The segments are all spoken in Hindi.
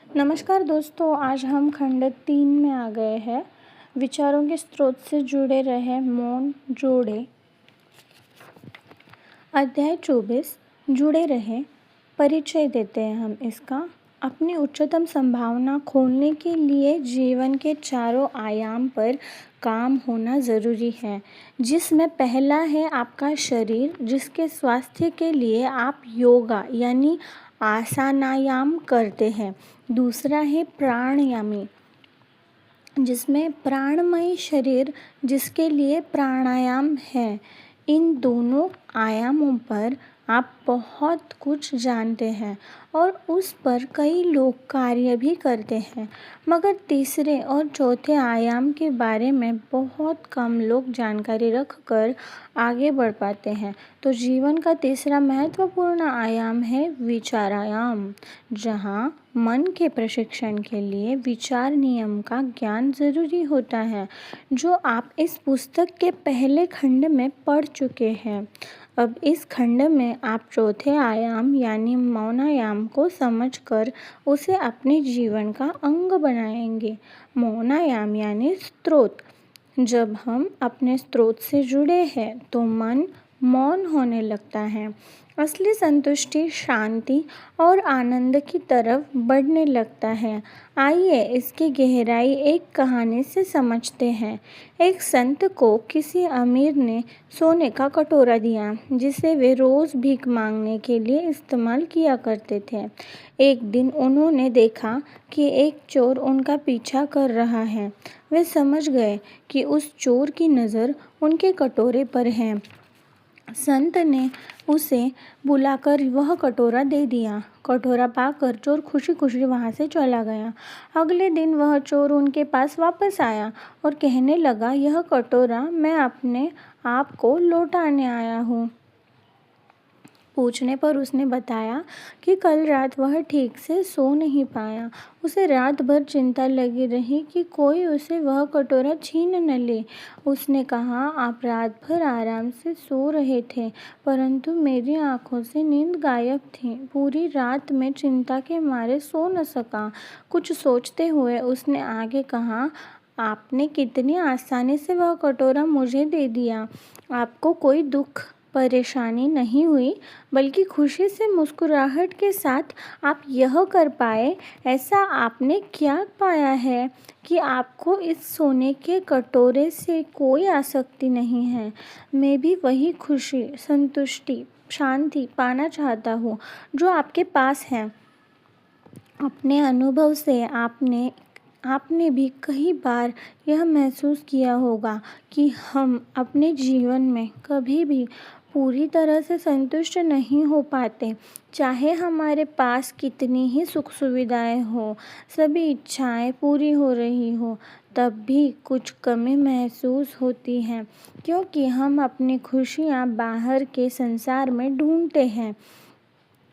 नमस्कार दोस्तों, आज हम खंड 3 में आ गए हैं। विचारों के स्रोत से जुड़े रहे मौन जोड़े। अध्याय 24 जुड़े रहे। परिचय देते हैं हम इसका। अपनी उच्चतम संभावना खोलने के लिए जीवन के चारों आयाम पर काम होना ज़रूरी है, जिसमें पहला है आपका शरीर, जिसके स्वास्थ्य के लिए आप योगा यानी आसनायाम करते हैं। दूसरा है प्राणायामी, जिसमें प्राणमय शरीर, जिसके लिए प्राणायाम है। इन दोनों आयामों पर आप बहुत कुछ जानते हैं और उस पर कई लोग कार्य भी करते हैं, मगर तीसरे और चौथे आयाम के बारे में बहुत कम लोग जानकारी रखकर आगे बढ़ पाते हैं। तो जीवन का तीसरा महत्वपूर्ण आयाम है विचारायाम, जहाँ मन के प्रशिक्षण के लिए विचार नियम का ज्ञान ज़रूरी होता है, जो आप इस पुस्तक के पहले खंड में पढ़ चुके हैं। अब इस खंड में आप चौथे आयाम यानी मौनायाम को समझकर उसे अपने जीवन का अंग बनाएंगे। मौनायाम यानी स्रोत। जब हम अपने स्रोत से जुड़े हैं तो मन मौन होने लगता है। असली संतुष्टि, शांति और आनंद की तरफ बढ़ने लगता है। आइए इसकी गहराई एक कहानी से समझते हैं। एक संत को किसी अमीर ने सोने का कटोरा दिया, जिसे वे रोज़ भीख मांगने के लिए इस्तेमाल किया करते थे। एक दिन उन्होंने देखा कि एक चोर उनका पीछा कर रहा है। वे समझ गए कि उस चोर की नज़र उनके कटोरे पर है। संत ने उसे बुलाकर वह कटोरा दे दिया। कटोरा पाकर चोर खुशी खुशी वहाँ से चला गया। अगले दिन वह चोर उनके पास वापस आया और कहने लगा, यह कटोरा मैं अपने आप को लौटाने आया हूँ। पूछने पर उसने बताया कि कल रात वह ठीक से सो नहीं पाया। उसे रात भर चिंता लगी रही कि कोई उसे वह कटोरा छीन न ले। उसने कहा, आप रात भर आराम से सो रहे थे, परंतु मेरी आंखों से नींद गायब थी। पूरी रात मैं चिंता के मारे सो न सका। कुछ सोचते हुए उसने आगे कहा, आपने कितनी आसानी से वह कटोरा मुझे दे दिया। आपको कोई दुख परेशानी नहीं हुई, बल्कि खुशी से मुस्कुराहट के साथ आप यह कर पाए। ऐसा आपने क्या पाया है कि आपको इस सोने के कटोरे से कोई आसक्ति नहीं है? मैं भी वही खुशी, संतुष्टि, शांति पाना चाहता हूँ जो आपके पास है। अपने अनुभव से आपने भी कई बार यह महसूस किया होगा कि हम अपने जीवन में कभी भी पूरी तरह से संतुष्ट नहीं हो पाते। चाहे हमारे पास कितनी ही सुख सुविधाएं हो, सभी इच्छाएं पूरी हो रही हो, तब भी कुछ कमी महसूस होती है, क्योंकि हम अपनी खुशियां बाहर के संसार में ढूंढते हैं,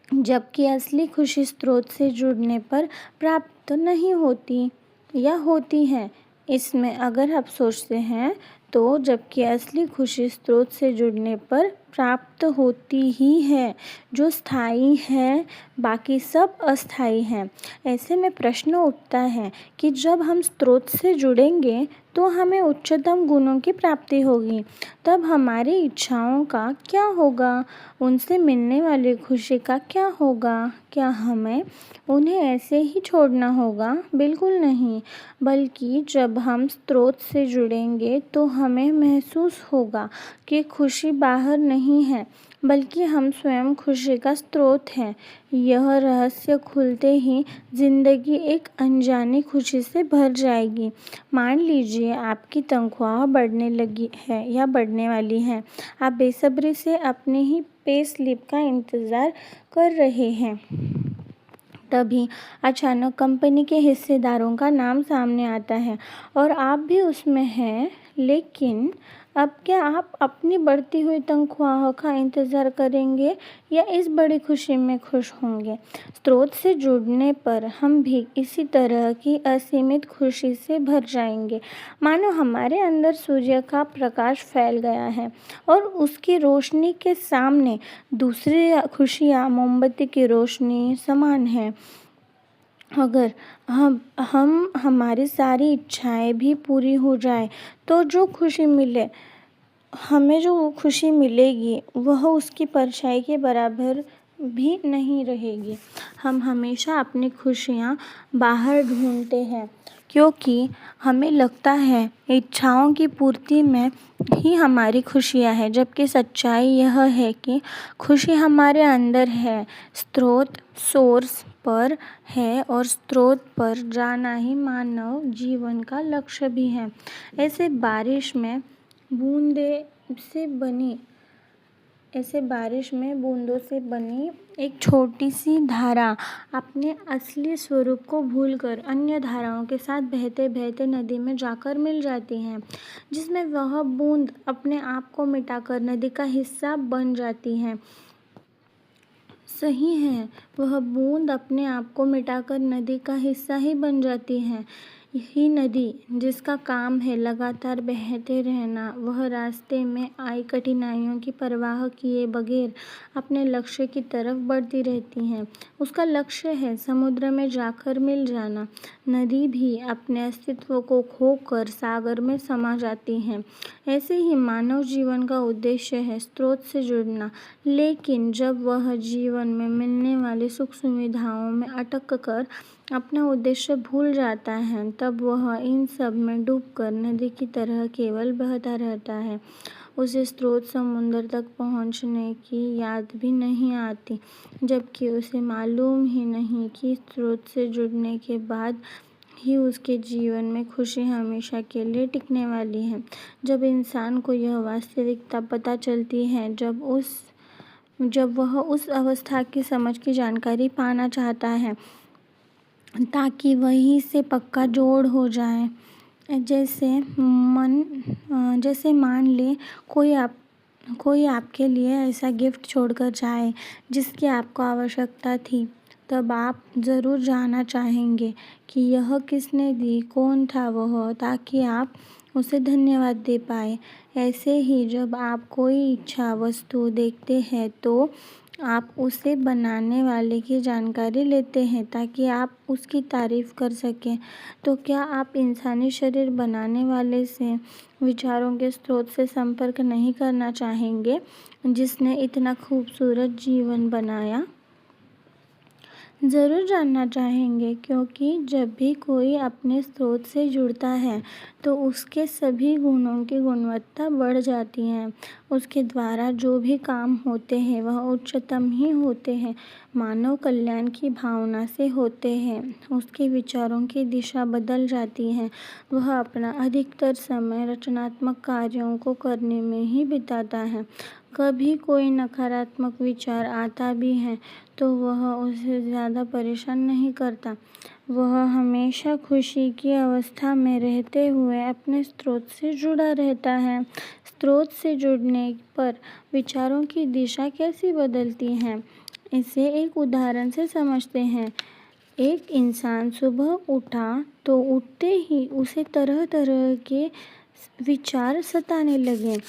जबकि असली खुशी स्रोत से जुड़ने पर प्राप्त नहीं होती या होती है। इसमें अगर आप सोचते हैं तो जबकि असली खुशी स्रोत से जुड़ने पर प्राप्त होती ही है, जो स्थायी है, बाकी सब अस्थायी है। ऐसे में प्रश्न उठता है कि जब हम स्रोत से जुड़ेंगे तो हमें उच्चतम गुणों की प्राप्ति होगी, तब हमारी इच्छाओं का क्या होगा? उनसे मिलने वाली खुशी का क्या होगा? क्या हमें उन्हें ऐसे ही छोड़ना होगा? बिल्कुल नहीं, बल्कि जब हम स्रोत से जुड़ेंगे तो हमें महसूस होगा कि खुशी बाहर नहीं है, बल्कि हम स्वयं खुशी का स्रोत हैं। यह रहस्य खुलते ही जिंदगी एक अनजानी खुशी से भर जाएगी। मान लीजिए आपकी तनख्वाह बढ़ने लगी है या बढ़ने वाली है। आप बेसब्री से अपने ही पे स्लिप का इंतज़ार कर रहे हैं। तभी अचानक कंपनी के हिस्सेदारों का नाम सामने आता है और आप भी उसमें हैं। लेकिन अब क्या आप अपनी बढ़ती हुई तनख्वाह का इंतज़ार करेंगे या इस बड़ी खुशी में खुश होंगे? स्रोत से जुड़ने पर हम भी इसी तरह की असीमित खुशी से भर जाएंगे, मानो हमारे अंदर सूर्य का प्रकाश फैल गया है और उसकी रोशनी के सामने दूसरी खुशियाँ मोमबत्ती की रोशनी समान है। अगर हम हमारी सारी इच्छाएं भी पूरी हो जाए तो जो खुशी मिले, हमें जो खुशी मिलेगी वह उसकी परछाई के बराबर भी नहीं रहेगी। हम हमेशा अपनी खुशियाँ बाहर ढूंढते हैं क्योंकि हमें लगता है इच्छाओं की पूर्ति में ही हमारी खुशियाँ है, जबकि सच्चाई यह है कि खुशी हमारे अंदर है, स्रोत सोर्स पर है और स्रोत पर जाना ही मानव जीवन का लक्ष्य भी है। ऐसे बूंदे से बनी बूंदों से बनी एक छोटी सी धारा अपने असली स्वरूप को भूलकर अन्य धाराओं के साथ बहते बहते नदी में जाकर मिल जाती है, जिसमें वह बूंद अपने आप को मिटाकर नदी का हिस्सा बन जाती है। सही है, वह बूंद अपने आप को मिटाकर नदी का हिस्सा ही बन जाती है। यही नदी जिसका काम है लगातार बहते रहना, वह रास्ते में आई कठिनाइयों की परवाह किए बगैर अपने लक्ष्य की तरफ बढ़ती रहती है। उसका लक्ष्य है समुद्र में जाकर मिल जाना। नदी भी अपने अस्तित्व को खोकर सागर में समा जाती है। ऐसे ही मानव जीवन का उद्देश्य है स्रोत से जुड़ना, लेकिन जब वह जीवन में मिलने वाली सुख सुविधाओं में अटक कर अपना उद्देश्य भूल जाता है, तब वह इन सब में डूबकर नदी की तरह केवल बहता रहता है। उसे स्रोत समुद्र तक पहुंचने की याद भी नहीं आती, जबकि उसे मालूम ही नहीं कि स्रोत से जुड़ने के बाद ही उसके जीवन में खुशी हमेशा के लिए टिकने वाली है। जब इंसान को यह वास्तविकता पता चलती है, जब वह उस अवस्था की समझ की जानकारी पाना चाहता है ताकि वहीं से पक्का जोड़ हो जाए। जैसे मान ले कोई आपके लिए ऐसा गिफ्ट छोड़कर जाए जिसकी आपको आवश्यकता थी, तब आप ज़रूर जानना चाहेंगे कि यह किसने दी, कौन था वह, ताकि आप उसे धन्यवाद दे पाए। ऐसे ही जब आप कोई इच्छा वस्तु देखते हैं तो आप उसे बनाने वाले की जानकारी लेते हैं ताकि आप उसकी तारीफ कर सकें। तो क्या आप इंसानी शरीर बनाने वाले से विचारों के स्रोत से संपर्क नहीं करना चाहेंगे जिसने इतना खूबसूरत जीवन बनाया? ज़रूर जानना चाहेंगे, क्योंकि जब भी कोई अपने स्रोत से जुड़ता है तो उसके सभी गुणों की गुणवत्ता बढ़ जाती है। उसके द्वारा जो भी काम होते हैं वह उच्चतम ही होते हैं, मानव कल्याण की भावना से होते हैं। उसके विचारों की दिशा बदल जाती है। वह अपना अधिकतर समय रचनात्मक कार्यों को करने में ही बिताता है। कभी कोई नकारात्मक विचार आता भी है तो वह उसे ज़्यादा परेशान नहीं करता। वह हमेशा खुशी की अवस्था में रहते हुए अपने स्रोत से जुड़ा रहता है। स्रोत से जुड़ने पर विचारों की दिशा कैसी बदलती है, इसे एक उदाहरण से समझते हैं। एक इंसान सुबह उठा तो उठते ही उसे तरह तरह के विचार सताने लगे।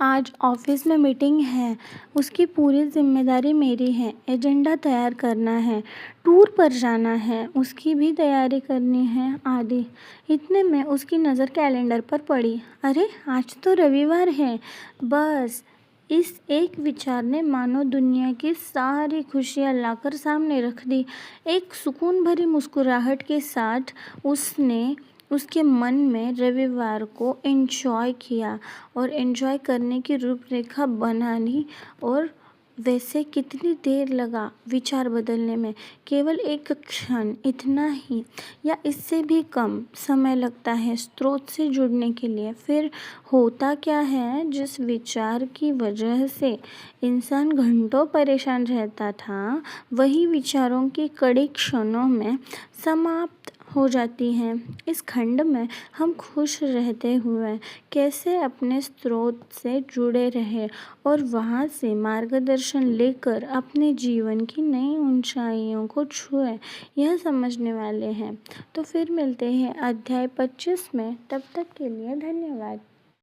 आज ऑफिस में मीटिंग है, उसकी पूरी जिम्मेदारी मेरी है, एजेंडा तैयार करना है, टूर पर जाना है, उसकी भी तैयारी करनी है आदि। इतने में उसकी नज़र कैलेंडर पर पड़ी। अरे आज तो रविवार है। बस इस एक विचार ने मानो दुनिया की सारी खुशियाँ लाकर सामने रख दी। एक सुकून भरी मुस्कुराहट के साथ उसने उसके मन में रविवार को एंजॉय किया और एंजॉय करने की रूपरेखा बना ली। और वैसे कितनी देर लगा विचार बदलने में? केवल एक क्षण, इतना ही या इससे भी कम समय लगता है स्रोत से जुड़ने के लिए। फिर होता क्या है, जिस विचार की वजह से इंसान घंटों परेशान रहता था, वही विचारों की कड़ी क्षणों में समाप्त हो जाती हैं। इस खंड में हम खुश रहते हुए कैसे अपने स्रोत से जुड़े रहे और वहाँ से मार्गदर्शन लेकर अपने जीवन की नई ऊंचाइयों को छुए, यह समझने वाले हैं। तो फिर मिलते हैं अध्याय 25 में। तब तक के लिए धन्यवाद।